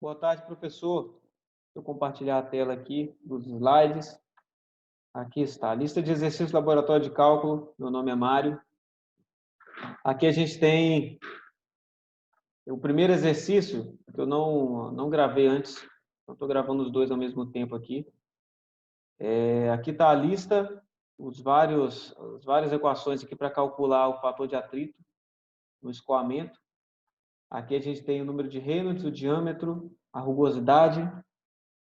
Boa tarde, professor. Deixa eu compartilhar a tela aqui dos slides. Aqui está, lista de exercícios do laboratório de cálculo. Meu nome é Mário. Aqui a gente tem o primeiro exercício, que eu não gravei antes. Eu estou gravando os dois ao mesmo tempo aqui. Aqui está a lista, as várias equações aqui para calcular o fator de atrito no escoamento. Aqui a gente tem o número de Reynolds, o diâmetro, a rugosidade.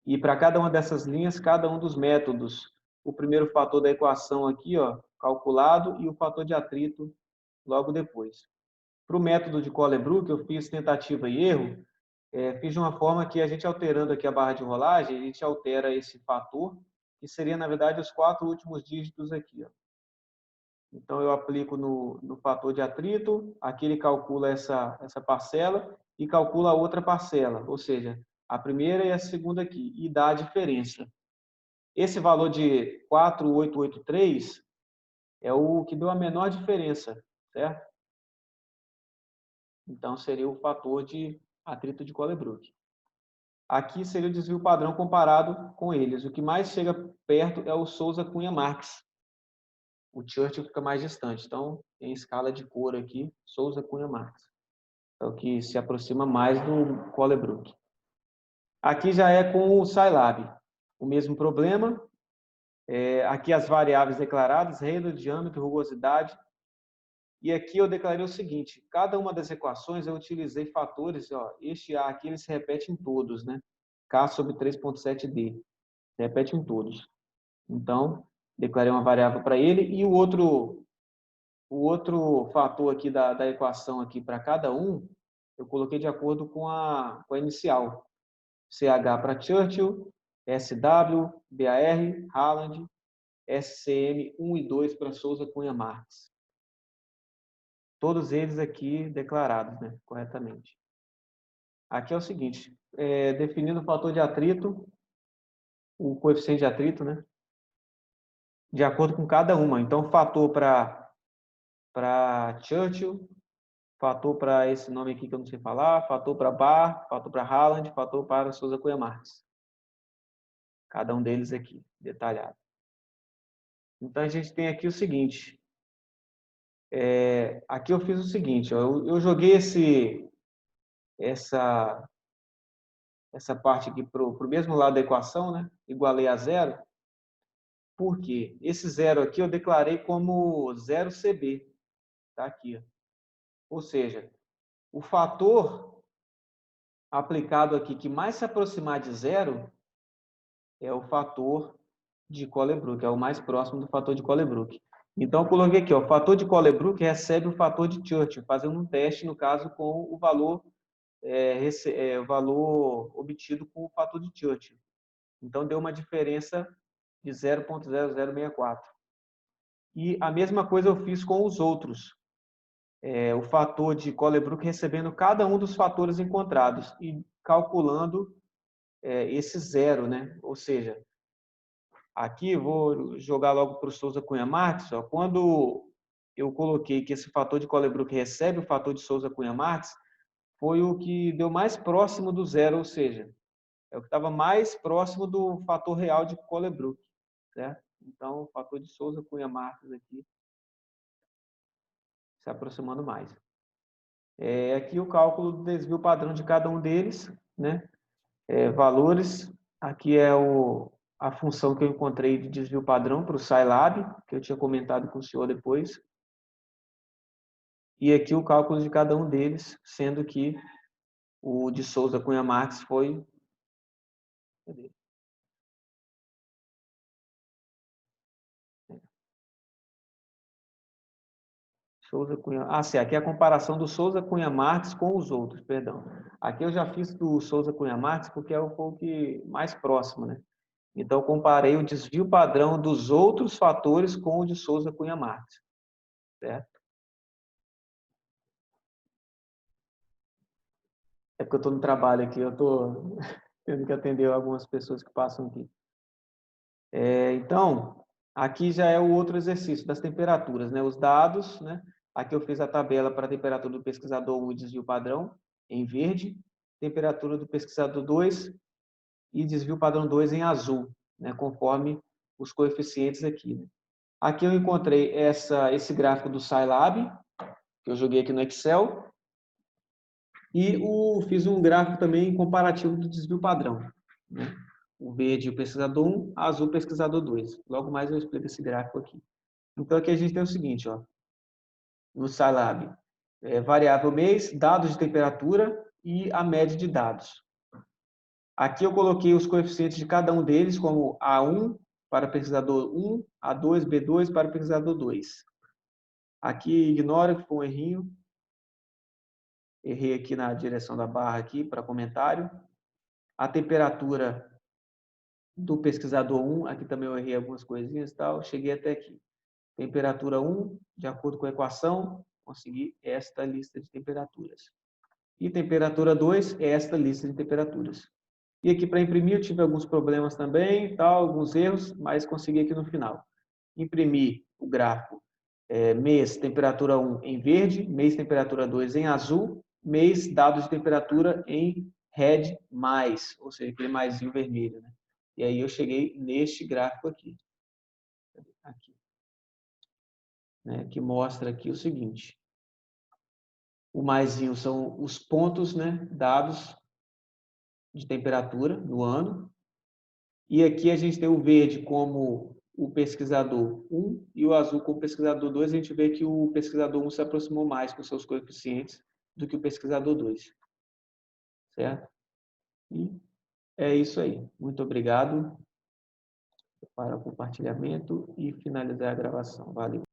E para cada uma dessas linhas, cada um dos métodos. O primeiro fator da equação aqui, ó, calculado, e o fator de atrito logo depois. Para o método de Colebrook, eu fiz tentativa e erro. Fiz de uma forma que a gente alterando aqui a barra de rolagem, a gente altera esse fator, que seria, na verdade, os 4 últimos dígitos aqui. Ó. Então, eu aplico no fator de atrito, aqui ele calcula essa parcela e calcula a outra parcela, ou seja, a primeira e a segunda aqui, e dá a diferença. Esse valor de 4,883 é o que deu a menor diferença, certo? Então, seria o fator de atrito de Colebrook. Aqui seria o desvio padrão comparado com eles. O que mais chega perto é o Souza-Cunha-Marx. O Churchill fica mais distante. Então, tem escala de cor aqui, Souza-Cunha-Marx. É o que se aproxima mais do Colebrook. Aqui já é com o Scilab. O mesmo problema. Aqui as variáveis declaradas, Reynolds, diâmetro, rugosidade. E aqui eu declarei o seguinte, cada uma das equações eu utilizei fatores, ó, este A aqui ele se repete em todos, né? K sobre 3,7D, se repete em todos. Então, declarei uma variável para ele e o outro fator aqui da equação aqui para cada um, eu coloquei de acordo com a inicial. CH para Churchill, SW, BAR, Haaland, SCM 1 e 2 para Souza Cunha Marx. Todos eles aqui declarados, né, corretamente. Aqui é o seguinte, definindo o fator de atrito, o coeficiente de atrito, né, de acordo com cada uma. Então, fator para Churchill, fator para esse nome aqui que eu não sei falar, fator para Barr, fator para Haaland, fator para Souza Cunha Marx. Cada um deles aqui, detalhado. Então, a gente tem aqui o seguinte. Aqui eu fiz o seguinte, ó, eu joguei essa parte aqui para o mesmo lado da equação, né? Igualei a zero. Por quê? Esse zero aqui eu declarei como 0CB. Tá aqui. Ó. Ou seja, o fator aplicado aqui que mais se aproximar de zero é o fator de Colebrook, é o mais próximo do fator de Colebrook. Então, eu coloquei aqui, ó, o fator de Colebrook recebe o fator de Churchill, fazendo um teste, no caso, com o valor, o valor obtido com o fator de Churchill. Então, deu uma diferença de 0,0064. E a mesma coisa eu fiz com os outros. O fator de Colebrook recebendo cada um dos fatores encontrados e calculando esse zero, né? Ou seja, aqui vou jogar logo para o Souza Cunha Marx. Ó, quando eu coloquei que esse fator de Colebrook recebe o fator de Souza Cunha Marx, foi o que deu mais próximo do zero, ou seja, é o que estava mais próximo do fator real de Colebrook, certo? Então, o fator de Souza Cunha Marx aqui se aproximando mais. Aqui o cálculo do desvio padrão de cada um deles, né? Valores, aqui é a função que eu encontrei de desvio padrão para o Scilab, que eu tinha comentado com o senhor depois. E aqui o cálculo de cada um deles, sendo que o de Souza Cunha Marx foi... Cadê? Souza Cunha... Ah, sim, aqui é a comparação do Souza Cunha Marx com os outros, perdão. Aqui eu já fiz do Souza Cunha Marx porque é o que mais próximo, né? Então, comparei o desvio padrão dos outros fatores com o de Souza Cunha Marx, certo? É porque eu estou no trabalho aqui, eu estou tendo que atender algumas pessoas que passam aqui. Então, aqui já é o outro exercício das temperaturas, né? Os dados, né? Aqui eu fiz a tabela para a temperatura do pesquisador 1 e desvio padrão, em verde. temperatura do pesquisador 2 e desvio padrão 2 em azul, né, conforme os coeficientes aqui. Né. Aqui eu encontrei esse gráfico do Scilab, que eu joguei aqui no Excel, e fiz um gráfico também comparativo do desvio padrão. Né. O verde o pesquisador 1, azul o pesquisador 2. Logo mais eu explico esse gráfico aqui. Então aqui a gente tem o seguinte, ó, no Scilab, variável mês, dados de temperatura e a média de dados. Aqui eu coloquei os coeficientes de cada um deles, como A1 para pesquisador 1, A2, B2 para pesquisador 2. Aqui ignora que foi um errinho. Errei aqui na direção da barra aqui para comentário. A temperatura do pesquisador 1, aqui também eu errei algumas coisinhas e tal, cheguei até aqui. Temperatura 1, de acordo com a equação, consegui esta lista de temperaturas. E temperatura 2 é esta lista de temperaturas. E aqui para imprimir eu tive alguns problemas também, tal, alguns erros, mas consegui aqui no final. Imprimi o gráfico mês temperatura 1 em verde, mês temperatura 2 em azul, mês dados de temperatura em red mais, ou seja, aquele maisinho vermelho. Né? E aí eu cheguei neste gráfico aqui. Aqui. Né? Que mostra aqui o seguinte. O maisinho são os pontos, né, dados de temperatura no ano. E aqui a gente tem o verde como o pesquisador 1 e o azul como o pesquisador 2. A gente vê que o pesquisador 1 se aproximou mais com seus coeficientes do que o pesquisador 2. Certo? E é isso aí. Muito obrigado para o compartilhamento e finalizar a gravação. Valeu.